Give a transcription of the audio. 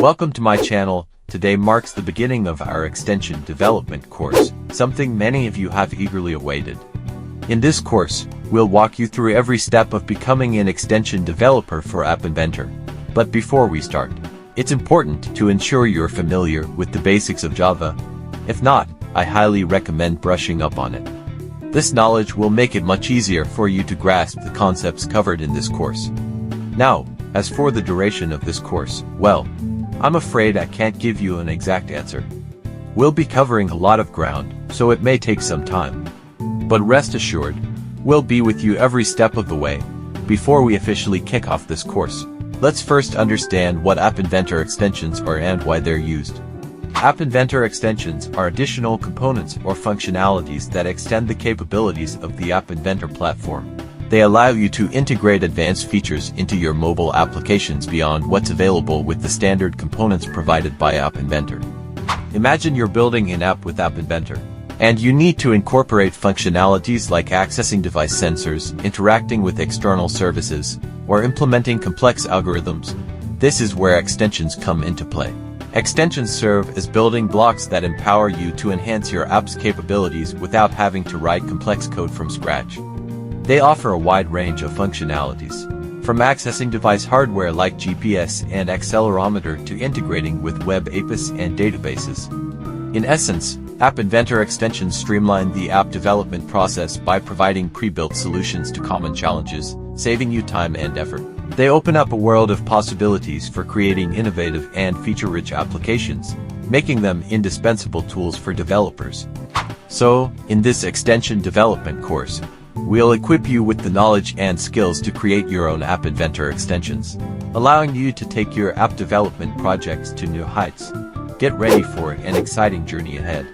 Welcome to my channel. Today marks the beginning of our extension development course, something many of you have eagerly awaited. In this course, we'll walk you through every step of becoming an extension developer for AppInventor. But before we start, it's important to ensure you're familiar with the basics of Java. If not, I highly recommend brushing up on it. This knowledge will make it much easier for you to grasp the concepts covered in this course. Now, as for the duration of this course, well, I'm afraid I can't give you an exact answer. We'll be covering a lot of ground, so it may take some time. But rest assured, we'll be with you every step of the way. Before we officially kick off this course, let's first understand what AppInventor extensions are and why they're used. AppInventor extensions are additional components or functionalities that extend the capabilities of the AppInventor platform. They allow you to integrate advanced features into your mobile applications beyond what's available with the standard components provided by AppInventor. Imagine you're building an app with AppInventor, and you need to incorporate functionalities like accessing device sensors, interacting with external services, or implementing complex algorithms. This is where extensions come into play. Extensions serve as building blocks that empower you to enhance your app's capabilities without having to write complex code from scratch. They offer a wide range of functionalities, from accessing device hardware like GPS and accelerometer to integrating with web APIs and databases. In essence, AppInventor extensions streamline the app development process by providing pre-built solutions to common challenges, saving you time and effort. They open up a world of possibilities for creating innovative and feature-rich applications, making them indispensable tools for developers. So, in this extension development course, we'll equip you with the knowledge and skills to create your own AppInventor extensions, allowing you to take your app development projects to new heights. Get ready for an exciting journey ahead.